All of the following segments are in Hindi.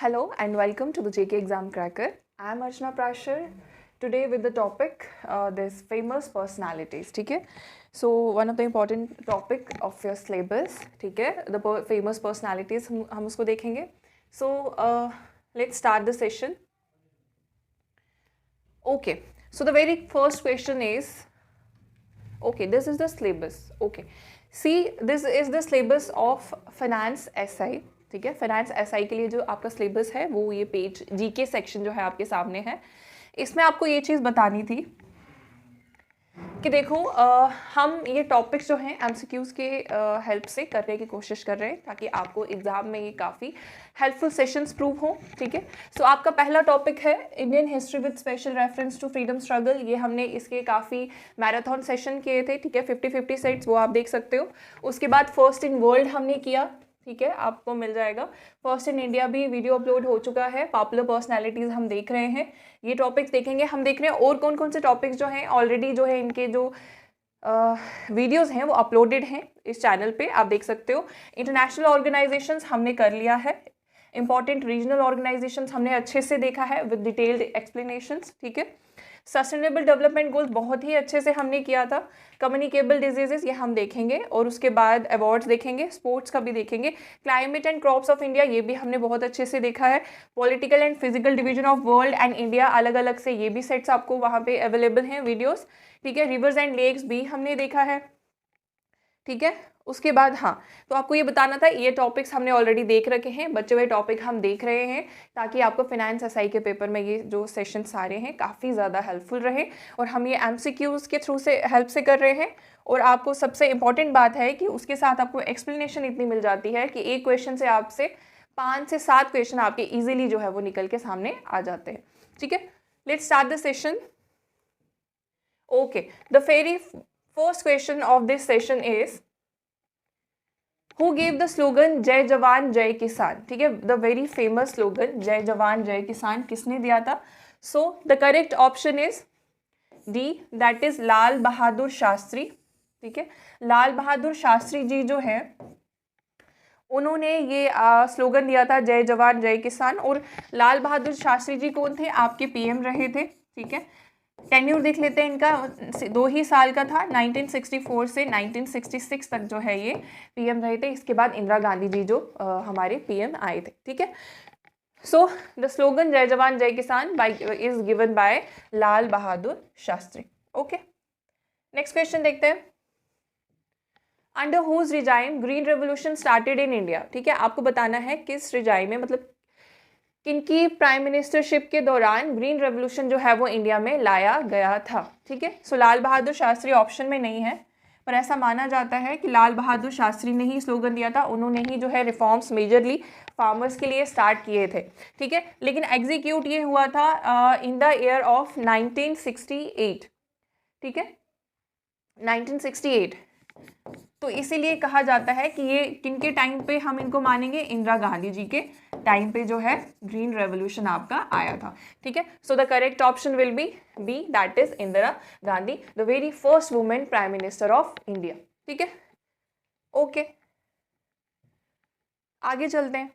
Hello and welcome to the JK Exam Cracker. I am Archana Prashar. Today with the topic this famous personalities. ठीक है? So one of the important topic of your syllabus. ठीक है? The famous personalities हम उसको देखेंगे. So let's start the session. Okay. So the very first question is. Okay, this is the syllabus. Okay. See, this is the syllabus of finance SI. ठीक है, फाइनेंस एसआई के लिए जो आपका सिलेबस है वो ये पेज जीके सेक्शन जो है आपके सामने है. इसमें आपको ये चीज़ बतानी थी कि देखो हम ये टॉपिक्स जो हैं एमसीक्यूज़ के हेल्प से करने की कोशिश कर रहे हैं ताकि आपको एग्ज़ाम में ये काफ़ी हेल्पफुल सेशंस प्रूव हो. ठीक है, सो आपका पहला टॉपिक है Indian history with special reference to freedom struggle. ये हमने इसके काफ़ी मैराथन सेशन किए थे. ठीक है, 50-50 सेट्स वो आप देख सकते हो. उसके बाद फर्स्ट इन वर्ल्ड हमने किया. ठीक है, आपको मिल जाएगा. फर्स्ट इन इंडिया भी वीडियो अपलोड हो चुका है. पॉपुलर पर्सनालिटीज़ हम देख रहे हैं. ये टॉपिक्स देखेंगे. हम देख रहे हैं और कौन कौन से टॉपिक्स जो हैं ऑलरेडी जो है इनके जो वीडियोस हैं वो अपलोडेड हैं इस चैनल पे, आप देख सकते हो. इंटरनेशनल ऑर्गेनाइजेशंस हमने कर लिया है. इंपॉर्टेंट रीजनल ऑर्गेनाइजेशंस हमने अच्छे से देखा है विद डिटेल्ड एक्सप्लेनेशंस. ठीक है, सस्टेनेबल डेवलपमेंट गोल्स बहुत ही अच्छे से हमने किया था. कम्युनिकेबल डिजीजेस ये हम देखेंगे और उसके बाद अवार्ड्स देखेंगे, स्पोर्ट्स का भी देखेंगे. Climate and crops of India ये भी हमने बहुत अच्छे से देखा है. Political and physical division of world and India अलग अलग से ये भी सेट्स आपको वहाँ पे अवेलेबल हैं वीडियोस. ठीक है, रिवर्स एंड लेक्स भी हमने देखा है. ठीक है, उसके बाद हाँ, तो आपको ये बताना था ये टॉपिक्स हमने ऑलरेडी देख रखे हैं. बचे हुए टॉपिक हम देख रहे हैं ताकि आपको फाइनेंस एसआई के पेपर में ये जो सेशन सारे हैं काफ़ी ज़्यादा हेल्पफुल रहे. और हम ये एमसीक्यूज़ के थ्रू से हेल्प से कर रहे हैं. और आपको सबसे इम्पॉर्टेंट बात है कि उसके साथ आपको एक्सप्लेनेशन इतनी मिल जाती है कि एक क्वेश्चन से आपसे 5 से 7 क्वेश्चन आपके ईजिली जो है वो निकल के सामने आ जाते हैं. ठीक है, let's start the session. Okay, the very first question of this session is Who gave the slogan जय जवान जय किसान. ठीक है, द वेरी फेमस स्लोगन जय जवान जय किसान किसने दिया था? So the correct option is D, that is Lal Bahadur Shastri. ठीक है, लाल बहादुर शास्त्री जी जो है उन्होंने ये स्लोगन दिया था जय जवान जय किसान. और लाल बहादुर शास्त्री जी कौन थे? आपके पीएम रहे थे. ठीक है, टेन्यूर देख लेते हैं इनका. 2 ही साल का था. 1964 से 1966 तक जो है ये पीएम रहे थे. इसके बाद इंदिरा गांधी जी जो हमारे पीएम आए थे. ठीक है, सो द स्लोगन जय जवान जय किसान is given by Lal Bahadur Shastri. Okay, next question देखते हैं. Under whose regime green revolution started in India. ठीक है, आपको बताना है किस रिजाइम में, मतलब किनकी प्राइम मिनिस्टरशिप के दौरान ग्रीन रेवोल्यूशन जो है वो इंडिया में लाया गया था. ठीक है, सो लाल बहादुर शास्त्री ऑप्शन में नहीं है, पर ऐसा माना जाता है कि लाल बहादुर शास्त्री ने ही स्लोगन दिया था. उन्होंने ही जो है रिफॉर्म्स मेजरली फार्मर्स के लिए स्टार्ट किए थे. ठीक है, लेकिन एग्जीक्यूट ये हुआ था इन द ईयर ऑफ 1968. ठीक है, 1968. तो इसीलिए कहा जाता है कि ये किनके टाइम पे हम इनको मानेंगे? इंदिरा गांधी जी के टाइम पे जो है ग्रीन रेवोल्यूशन आपका आया था. ठीक है, so the correct option will be B, that is Indira Gandhi, the very first women prime minister of India. ठीक है, ओके, आगे चलते हैं.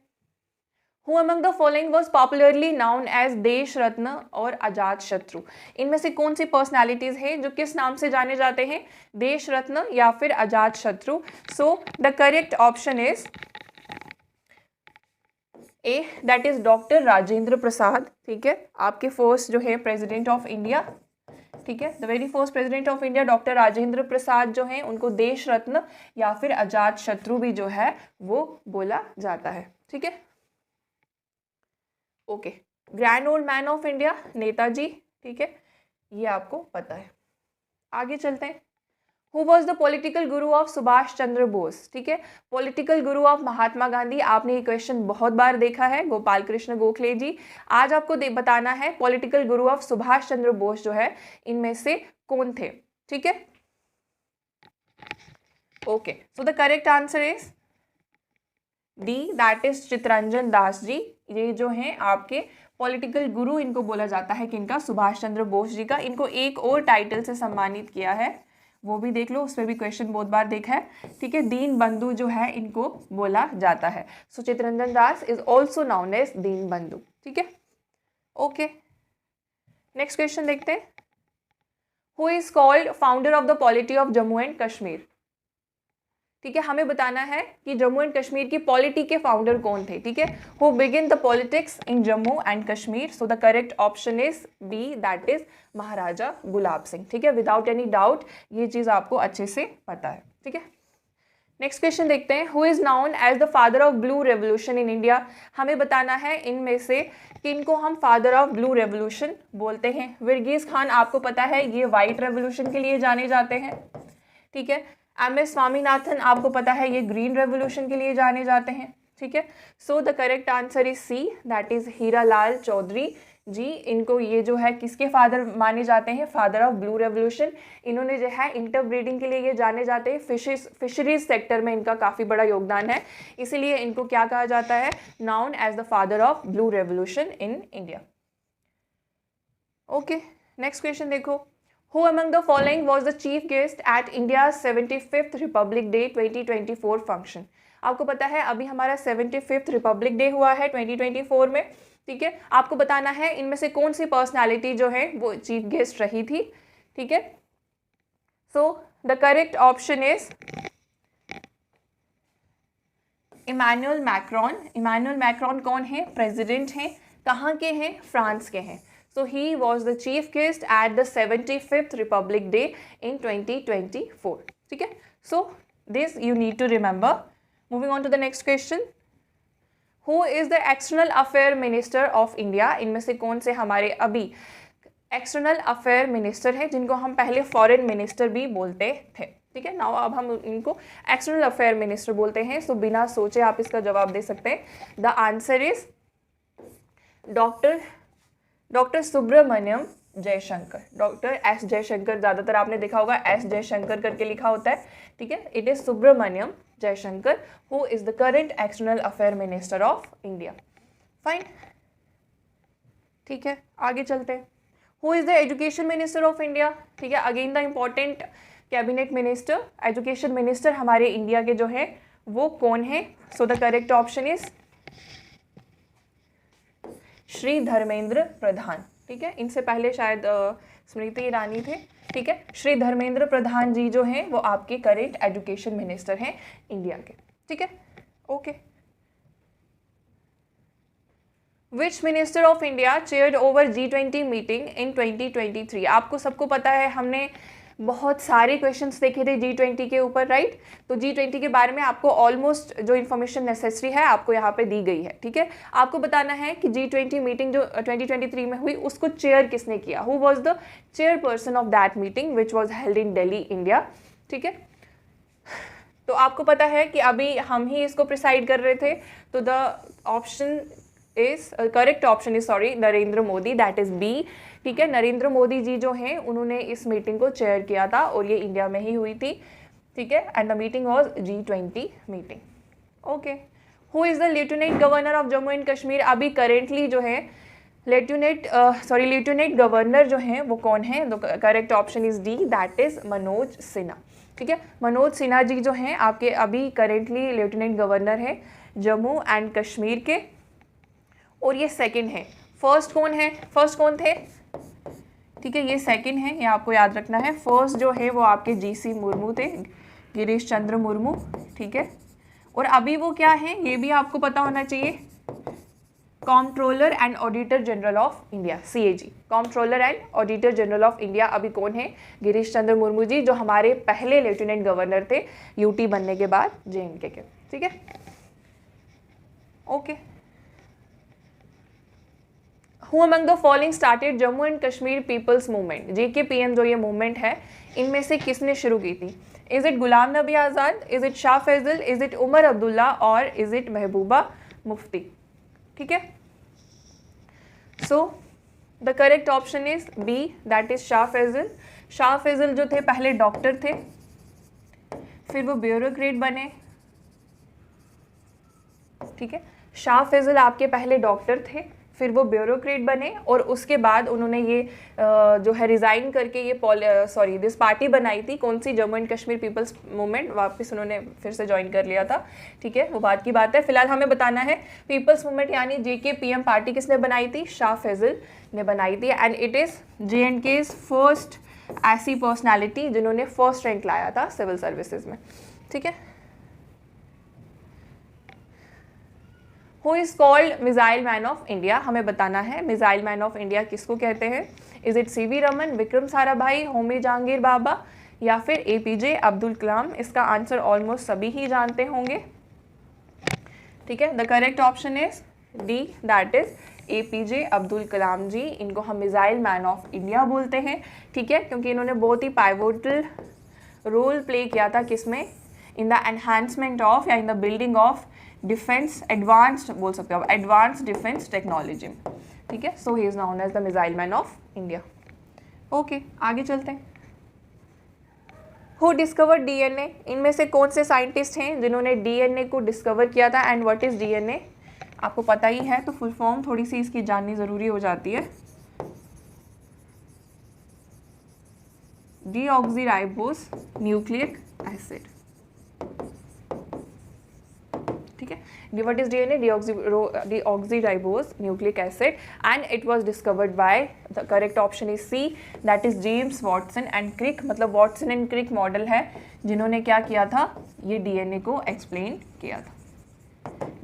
Who among the following was popularly known as देश रत्न और अजात शत्रु. इनमें से कौन सी पर्सनालिटीज हैं जो किस नाम से जाने जाते हैं? देश रत्न या फिर Ajatashatru. So the correct option is A, that is doctor Rajendra Prasad. ठीक है, आपके फर्स्ट जो है प्रेसिडेंट ऑफ इंडिया. ठीक है, the very first president of India doctor Rajendra Prasad जो हैं उनको देश रत्न या फिर अजात शत्रु भी जो है वो बोला जाता है. ठीक है, okay, grand old man of India Netaji. ठीक है, ये आपको पता है. आगे चलते हैं. Who was the political Guru of Subhash Chandra Bose. ठीक है, political Guru of Mahatma Gandhi. आपने ये क्वेश्चन बहुत बार देखा है. गोपाल कृष्ण गोखले जी. आज आपको बताना है political Guru of Subhash Chandra Bose जो है इनमें से कौन थे. ठीक है, okay, so the correct answer is D, that is Chittaranjan Das ji. ये जो हैं आपके पॉलिटिकल गुरु इनको बोला जाता है किनका? सुभाष चंद्र बोस जी का. इनको एक और टाइटल से सम्मानित किया है, वो भी देख लो, उसमें भी क्वेश्चन बहुत बार देखा है, ठीक है। दीन बंधु जो है इनको बोला जाता है। सो Chittaranjan Das is also known as दीन बंधु, ठीक है। ओके, नेक्स्ट क्वेश्चन देखते हैं। Who is called founder of the polity of Jammu and Kashmir, ठीक है। हमें बताना है कि जम्मू एंड कश्मीर की पॉलिटी के फाउंडर कौन थे, ठीक है। Who begin the politics in Jammu and Kashmir, so the correct option is B, that is Maharaja Gulab Singh, ठीक है। विदाउट एनी डाउट ये चीज आपको अच्छे से पता है, ठीक है। नेक्स्ट क्वेश्चन देखते हैं। Who is known as the father of blue revolution in India, हमें बताना है इनमें से किनको हम फादर ऑफ ब्लू रेवोल्यूशन बोलते हैं। वर्गीज खान आपको पता है ये व्हाइट रेवोल्यूशन के लिए जाने जाते हैं, ठीक है। MS स्वामीनाथन आपको पता है ये ग्रीन रेवोल्यूशन के लिए जाने जाते हैं, ठीक है। So the correct answer is C, that is Hiralal Chaudhary ji. इनको ये जो है किसके फादर माने जाते हैं, फादर ऑफ ब्लू रेवोल्यूशन। इन्होंने जो है इंटरब्रीडिंग के लिए ये जाने जाते हैं, फिशरीज सेक्टर में इनका काफ़ी बड़ा योगदान है, इसीलिए इनको क्या कहा जाता है, known as the father of blue revolution in India. Okay, next question देखो। Who among the following was the chief guest at India's 75th Republic Day 2024 function? आपको पता है अभी हमारा 75th रिपब्लिक डे हुआ है 2024 में, ठीक है। आपको बताना है इनमें से कौन सी पर्सनालिटी जो है वो चीफ गेस्ट रही थी, ठीक है। So the correct option is Emmanuel Macron. Emmanuel Macron कौन है, प्रेसिडेंट हैं, कहाँ के हैं, फ्रांस के हैं। So he was the chief guest at the 75th Republic Day in 2024. ठीक है? So this you need to remember. Moving on to the next question. Who is the External Affair Minister of India? इनमें से कौन से हमारे अभी External Affair Minister हैं जिनको हम पहले Foreign Minister भी बोलते थे, ठीक है। नाउ अब हम इनको External Affair Minister बोलते हैं। So बिना सोचे आप इसका जवाब दे सकते हैं। The answer is doctor Subrahmanyam Jaishankar. Doctor S Jaishankar, ज़्यादातर आपने देखा होगा एस जयशंकर करके लिखा होता है, ठीक है। It is Subrahmanyam Jaishankar who is the current external affair minister of India. Fine, ठीक है, आगे चलते हैं। Who is the education minister of India, ठीक है। Again the important cabinet minister, education minister हमारे इंडिया के जो है वो कौन है। So the correct option is Shri Dharmendra Pradhan, ठीक है। इनसे पहले शायद स्मृति ईरानी थे, ठीक है। श्री धर्मेंद्र प्रधान जी जो हैं वो आपके करेंट एजुकेशन मिनिस्टर हैं इंडिया के, ठीक है। Okay, which minister of India chaired over G20 meeting in 2023? आपको सबको पता है हमने बहुत सारे क्वेश्चंस देखे थे G20 के ऊपर, राइट। तो G20 के बारे में आपको ऑलमोस्ट जो इन्फॉर्मेशन नेसेसरी है आपको यहाँ पे दी गई है, ठीक है। आपको बताना है कि G20 मीटिंग जो 2023 में हुई उसको चेयर किसने किया, who was the chairperson of that meeting which was held in Delhi, India, ठीक है। तो आपको पता है कि अभी हम ही इसको प्रिसाइड कर रहे थे, तो the option is correct option is sorry Narendra Modi, that is B, ठीक है। नरेंद्र मोदी जी जो हैं उन्होंने इस मीटिंग को चेयर किया था और ये इंडिया में ही हुई थी, ठीक है। And the meeting was G20 meeting. Okay, who is the lieutenant governor of Jammu and Kashmir? अभी करेंटली जो है लेफ्टिनेंट गवर्नर जो हैं वो कौन है? Correct option is D, that is Manoj Sinha, ठीक है। मनोज सिन्हा जी जो हैं आपके अभी करेंटली लेफ्टिनेंट गवर्नर हैं जम्मू एंड कश्मीर के, और ये सेकंड है। फर्स्ट कौन है, फर्स्ट कौन थे, ठीक है, ये सेकंड है, ये आपको याद रखना है। फर्स्ट जो है वो आपके GC मुर्मू थे, गिरीश चंद्र मुर्मू, ठीक है। और अभी वो क्या है ये भी आपको पता होना चाहिए, comptroller and auditor general of India, CAG, comptroller and auditor general of India अभी कौन है? गिरीश चंद्र मुर्मू जी, जो हमारे पहले लेफ्टिनेंट गवर्नर थे UT बनने के बाद JNK के, ठीक है। Okay, Who among the following started Jammu and Kashmir people's movement? JKPM जो ये मूवमेंट है इनमें से किसने शुरू की थी? Is it Ghulam Nabi Azad, is it Shah Faesal, is it Omar Abdullah और इज इट महबूबा मुफ्ती, ठीक है। So the correct option is B, that is Shah Faesal. Shah Faesal जो थे पहले डॉक्टर थे, फिर वो ब्यूरोक्रेट बने, ठीक है। शाह फैजल आपके पहले डॉक्टर थे, फिर वो ब्यूरोक्रेट बने और उसके बाद उन्होंने ये जो है रिज़ाइन करके ये दिस पार्टी बनाई थी, कौन सी, Jammu and Kashmir people's movement, वापस उन्होंने फिर से ज्वाइन कर लिया था, ठीक है, वो बात की बात है। फिलहाल हमें बताना है पीपल्स मूवमेंट यानी JKPM पार्टी किसने बनाई थी, शाह फैजल ने बनाई थी, and it is J&K's first ऐसी पर्सनैलिटी जिन्होंने फर्स्ट रैंक लाया था सिविल सर्विसेज में, ठीक है। Who is called missile man of India, हमें बताना है मिसाइल मैन ऑफ इंडिया किसको कहते हैं। Is it CV Raman, Vikram Sarabhai, Homi Jehangir Bhabha या फिर APJ अब्दुल कलाम। इसका आंसर ऑलमोस्ट सभी ही जानते होंगे, ठीक है। The correct option is D, that is APJ Abdul Kalam ji. इनको हम मिसाइल मैन ऑफ इंडिया बोलते हैं, ठीक है, क्योंकि इन्होंने बहुत ही पाइवोटल रोल प्ले किया था किसमें, इन द एनहांसमेंट ऑफ या in the building of defence, advanced बोल सकते हो आप, एडवांस्ड डिफेंस टेक्नोलॉजी, ठीक है। So he is known as the missile man of India. Okay, आगे चलते हैं। हु डिस्कवर्ड DNA, इनमें से कौन से साइंटिस्ट हैं जिन्होंने DNA को डिस्कवर किया था, एंड व्हाट इज DNA, आपको पता ही है, तो फुल फॉर्म थोड़ी सी इसकी जाननी ज़रूरी हो जाती है। डीऑक्सीराइबोस न्यूक्लिक एसिड, ठीक है। What is DNA? Deoxyribose nucleic acid, and it was discovered by, the correct option is C, that is James Watson and Crick, मतलब Watson and Crick मॉडल है जिन्होंने क्या किया था, ये DNA को एक्सप्लेन किया था,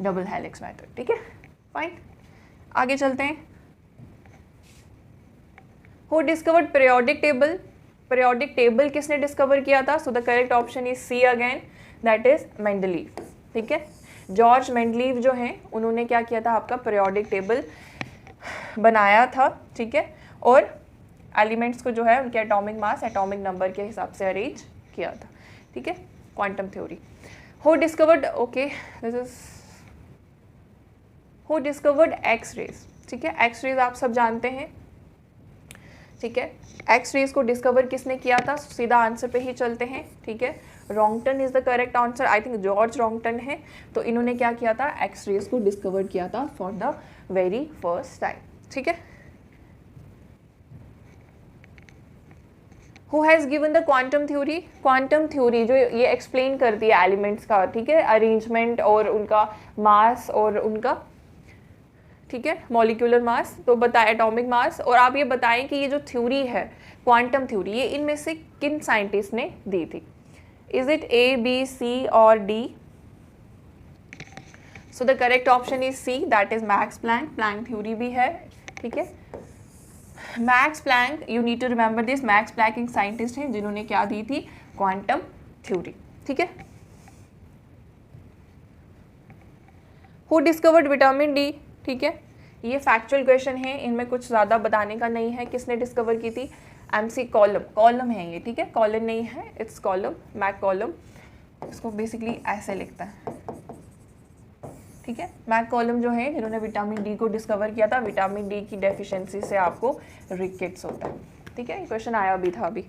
डबल हेलिक्स मेथड, ठीक है, फाइन। आगे चलते हैं। Who discovered periodic table, periodic table किसने डिस्कवर किया था, so the correct option is C again, that is Mendeleev, ठीक है। जॉर्ज मेंडलीव जो हैं उन्होंने क्या किया था, आपका पीरियोडिक टेबल बनाया था, ठीक है, और एलिमेंट्स को जो है उनके एटॉमिक मास, एटॉमिक नंबर के हिसाब से अरेंज किया था, ठीक है, quantum theory. Who discovered, okay, this is who discovered X rays, ठीक है, एक्स रेज आप सब जानते हैं, ठीक है। एक्स रेज को डिस्कवर किसने किया था, सीधा आंसर पे ही चलते हैं, ठीक है। Rongton is the correct answer, I think George Rongton है, तो इन्होंने क्या किया था, एक्स रेज को डिस्कवर किया था for the very first time, ठीक है। Who has given the quantum theory, quantum theory जो ये एक्सप्लेन करती है एलिमेंट्स का, ठीक है, अरेंजमेंट और उनका मास और उनका, ठीक है, मॉलिक्यूलर मास, तो बताए एटॉमिक मास, और आप ये बताएं कि ये जो थ्योरी है क्वांटम थ्योरी, ये इनमें से किन साइंटिस्ट ने दी थी। Is it A, B, C और D? So the correct option is C, that is Max Planck, Planck theory भी है, ठीक है। Max Planck, you need to remember this, Max Planck एक साइंटिस्ट हैं जिन्होंने क्या दी थी, क्वांटम थ्योरी, ठीक है। हु डिस्कवर्ड विटामिन D, ठीक है, ये फैक्चुअल क्वेश्चन है, इनमें कुछ ज़्यादा बताने का नहीं है, किसने डिस्कवर की थी, MC कॉलम, कॉलम है ये, ठीक है, कॉलन नहीं है, इट्स कॉलम, मैक कॉलम, इसको बेसिकली ऐसे लिखता है, ठीक है। मैक कॉलम जो है जिन्होंने विटामिन D को डिस्कवर किया था, विटामिन D की डेफिशिएंसी से आपको रिकेट्स होता है, ठीक है, ये क्वेश्चन आया भी था अभी।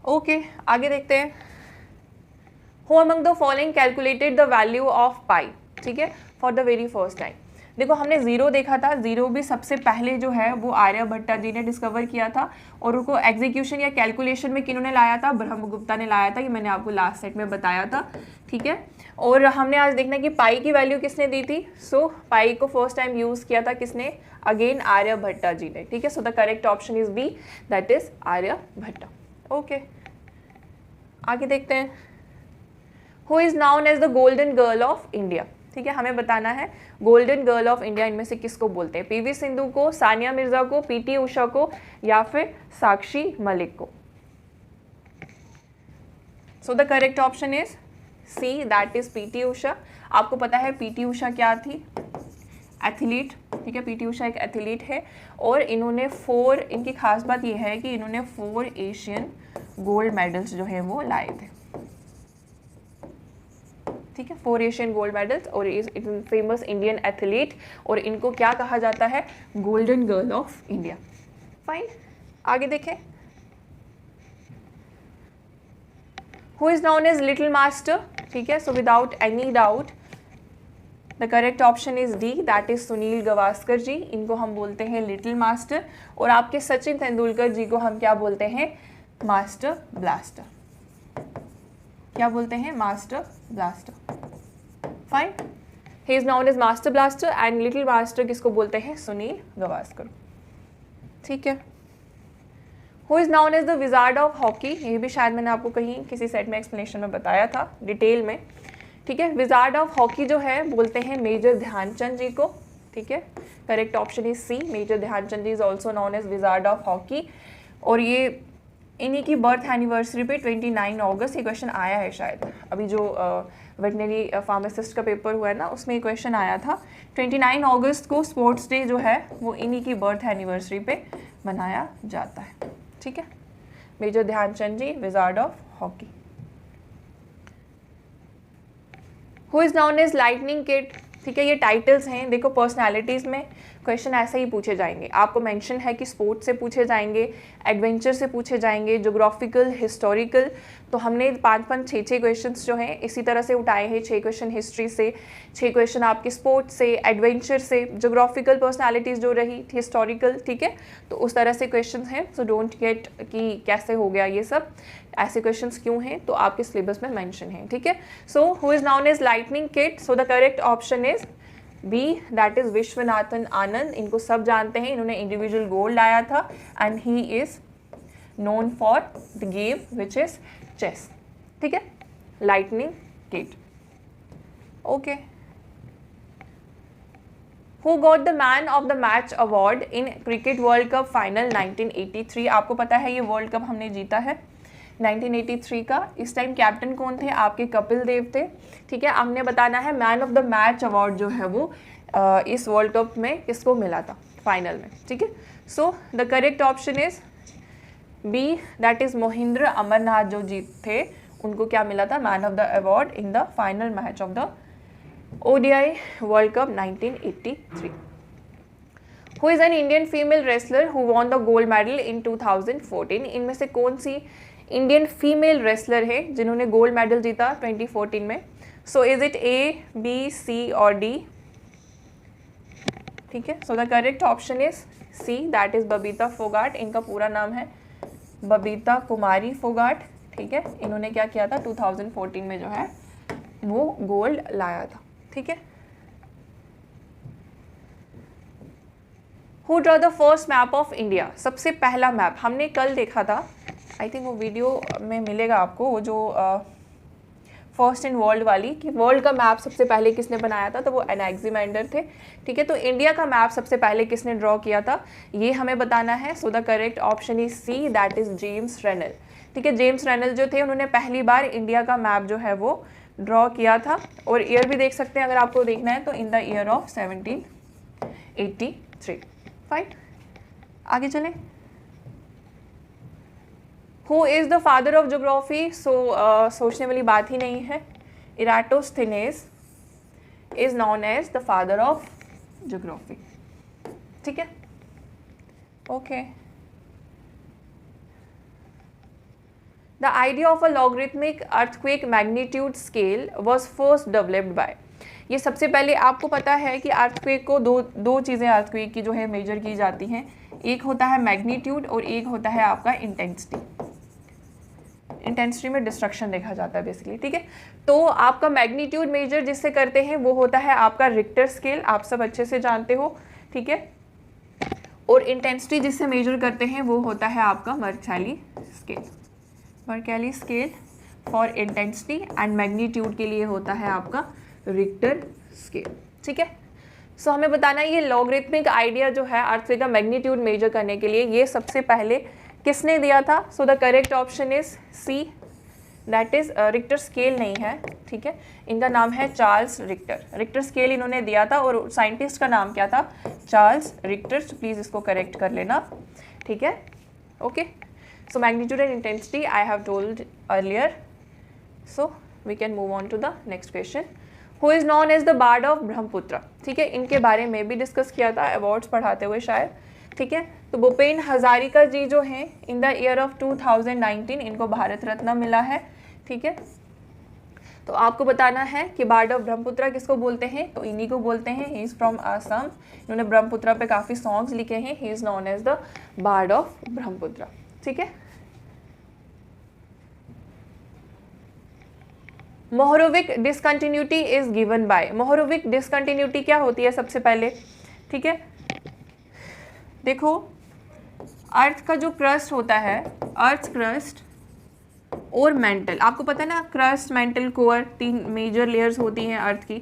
ओके, आगे देखते हैं। Who among the following calculated the value of pi, ठीक है, for the very first time. देखो हमने ज़ीरो देखा था, ज़ीरो भी सबसे पहले जो है वो आर्यभट्टा जी ने डिस्कवर किया था, और उनको एग्जीक्यूशन या कैलकुलेशन में किन्होंने लाया था, ब्रह्मगुप्ता ने लाया था, ये मैंने आपको लास्ट सेट में बताया था, ठीक है। और हमने आज देखना कि पाई की वैल्यू किसने दी थी, सो पाई को फर्स्ट टाइम यूज़ किया था किसने, अगेन आर्यभट्टा जी ने, ठीक है। So the correct option is B, that is Aryabhatta. Okay, आगे देखते हैं। Who is known as the golden girl of India, ठीक है, हमें बताना है गोल्डन गर्ल ऑफ इंडिया इनमें से किसको बोलते हैं, PV सिंधु को, सानिया मिर्जा को, PT उषा को या फिर साक्षी मलिक को। सो the correct option is C, that is PT Usha. आपको पता है PT उषा क्या थी, एथलीट, ठीक है, PT उषा एक एथलीट है, और इन्होंने इनकी खास बात यह है कि इन्होंने 4 एशियन गोल्ड मेडल्स जो है वो लाए थे, ठीक है, 4 एशियन गोल्ड मेडल्स, और इज फेमस इंडियन एथलीट, और इनको क्या कहा जाता है, golden girl of India. Fine, आगे देखें। Who is known as little master, ठीक है, so without any doubt the correct option is D, that is Sunil Gavaskar ji, इनको हम बोलते हैं लिटिल मास्टर, और आपके सचिन तेंदुलकर जी को हम क्या बोलते हैं, मास्टर ब्लास्टर, क्या बोलते हैं, master blaster, fine, he is known as master blaster and little master किसको बोलते हैं, सुनील गावस्कर, ठीक है। Who is known as the wizard of hockey, ये भी शायद मैंने आपको कहीं किसी सेट में एक्सप्लेनेशन में बताया था डिटेल में, ठीक है। विजार्ड ऑफ हॉकी जो है बोलते हैं मेजर ध्यानचंद जी को, ठीक है। Correct option is C, major Dhyanchand ji is also known as wizard of hockey, और ये इन्हीं की बर्थ एनिवर्सरी पे 29 अगस्त ये क्वेश्चन आया है शायद, अभी जो वेटनरी फार्मासिस्ट का पेपर हुआ है ना उसमें ये क्वेश्चन आया था। 29 अगस्त को स्पोर्ट्स डे जो है वो इन्हीं की बर्थ एनिवर्सरी पे मनाया जाता है, ठीक है। Major Dhyanchand ji, wizard of hockey. Who is known as lightning kid, ठीक है। ये टाइटल्स हैं, देखो पर्सनालिटीज़ में क्वेश्चन ऐसे ही पूछे जाएंगे, आपको मेंशन है कि स्पोर्ट्स से पूछे जाएंगे, एडवेंचर से पूछे जाएंगे, ज्योग्राफिकल, हिस्टोरिकल, तो हमने 5-5, 6-6 क्वेश्चंस जो हैं इसी तरह से उठाए हैं, 6 क्वेश्चन हिस्ट्री से, 6 क्वेश्चन आपके स्पोर्ट्स से, एडवेंचर से, ज्योग्राफिकल पर्सनालिटीज़ जो रही, हिस्टोरिकल, ठीक है। तो उस तरह से क्वेश्चन हैं, सो डोंट गेट कि कैसे हो गया ये सब, ऐसे क्वेश्चंस क्यों हैं, तो आपके सिलेबस में मेंशन है, ठीक है। So who is known as lightning kid, so the correct option is B, that is Viswanathan Anand, इनको सब जानते हैं, इन्होंने इंडिविजुअल गोल्ड लाया था and he is known for the game which is chess, ठीक है, lightning kid, okay. Who got the man of the match award in cricket world cup final 1983, आपको पता है ये वर्ल्ड कप हमने जीता है 1983 का, इस टाइम कैप्टन कौन थे, आपके कपिल देव थे, ठीक है। हमने बताना है man of the match award जो है वो इस वर्ल्ड कप में किसको मिला था फाइनल में, ठीक है। So the correct option is B, that is Mohinder Amarnath जो जीत थे, उनको क्या मिला था, man of the award in the final match of the ODI world cup 1983। Who is an Indian female wrestler who won the gold medal in 2014, इनमें से कौन सी इंडियन फीमेल रेसलर है जिन्होंने गोल्ड मेडल जीता 2014 में। So is it A, B, C और डी, ठीक है। So the correct option is C, that is Babita Phogat, इनका पूरा नाम है बबीता कुमारी फोगाट, ठीक है। इन्होंने क्या किया था 2014 में जो है वो गोल्ड लाया था, ठीक है। Who draw the first map of India, सबसे पहला मैप हमने कल देखा था, आई थिंक वो वीडियो में मिलेगा आपको, वो जो फर्स्ट इन वर्ल्ड वाली, कि वर्ल्ड का मैप सबसे पहले किसने बनाया था, तो वो एनाक्सिमेंडर थे, ठीक है। तो इंडिया का मैप सबसे पहले किसने ड्रॉ किया था, ये हमें बताना है। So the correct option is C, that is James Rennell, ठीक है। जेम्स रेनल जो थे उन्होंने पहली बार इंडिया का मैप जो है वो ड्रॉ किया था, और ईयर भी देख सकते हैं अगर आपको देखना है तो in the year of 1783, fine. आगे चलें। Who is the father of geography, सोचने वाली बात ही नहीं है, Eratosthenes is known as the father of geography, ठीक है, okay. The idea of a logarithmic earthquake magnitude scale was first developed by, ये सबसे पहले आपको पता है कि अर्थक्वेक को दो चीज़ें अर्थक्वेक की जो है मेजर की जाती हैं, एक होता है मैग्नीट्यूड और एक होता है आपका इंटेंसिटी। इंटेंसिटी में डिस्ट्रक्शन देखा जाता है बेसिकली, ठीक है। तो आपका मैग्नीट्यूड मेजर जिससे करते हैं वो होता है आपका रिक्टर स्केल, आप सब अच्छे से जानते हो, ठीक है। और इंटेंसिटी जिससे मेजर करते हैं वो होता है आपका Mercalli scale, Mercalli scale for intensity, and magnitude के लिए होता है आपका रिक्टर स्केल, ठीक है। सो हमें बताना है ये लॉगरिथमिक आइडिया जो है अर्थक्वेक का मैग्नीट्यूड मेजर करने के लिए ये सबसे पहले किसने दिया था। So the correct option is C, that is Richter scale नहीं है, ठीक है, इनका नाम है चार्ल्स रिक्टर। रिक्टर स्केल इन्होंने दिया था और साइंटिस्ट का नाम क्या था, चार्ल्स रिक्टर। प्लीज़ इसको करेक्ट कर लेना, ठीक है, okay. So magnitude and intensity I have told earlier, so we can move on to the next question. Who is known as the bard of Brahmaputra, ठीक है, इनके बारे में भी डिस्कस किया था अवार्ड्स पढ़ाते हुए शायद, ठीक है। तो भूपेन हजारिका जी जो हैं इन द ईयर ऑफ 2019 इनको भारत रत्न मिला है, ठीक है। तो आपको बताना है कि बार्ड ऑफ ब्रह्मपुत्रा किसको बोलते हैं, तो इन्हीं को बोलते हैं। ही इज़ फ्रॉम असम, इन्होंने ब्रह्मपुत्रा पे काफ़ी सॉन्ग्स लिखे हैं। He is known as the bard of Brahmaputra. ठीक है। Mohorovicic discontinuity is given by, Mohorovicic discontinuity क्या होती है सबसे पहले, ठीक है। देखो अर्थ का जो क्रस्ट होता है, अर्थ क्रस्ट और मेंटल, आपको पता है ना, crust mantle core 3 major layers होती हैं अर्थ की,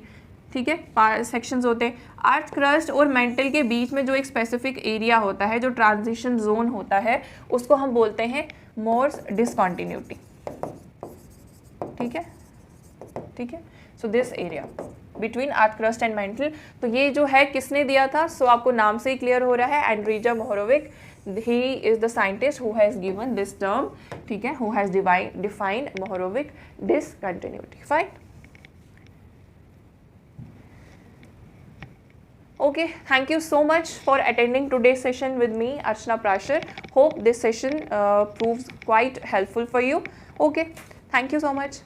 ठीक है, सेक्शंस होते हैं। अर्थ क्रस्ट और मेंटल के बीच में जो एक स्पेसिफिक एरिया होता है, जो ट्रांजिशन जोन होता है, उसको हम बोलते हैं मोर्स डिसकंटिन्यूटी। ठीक है, ठीक है। So this area between earth crust and mental, तो ये जो है किसने दिया था, सो आपको नाम से ही क्लियर हो रहा है, एंड्रीजा मोहरोविक। He is the scientist who has given this term, ठीक है, who has defined Mohorovicic discontinuity. Fine. Okay, thank you so much for attending today's session with me, Archana Prashar. Hope this session proves quite helpful for you. Okay, thank you so much.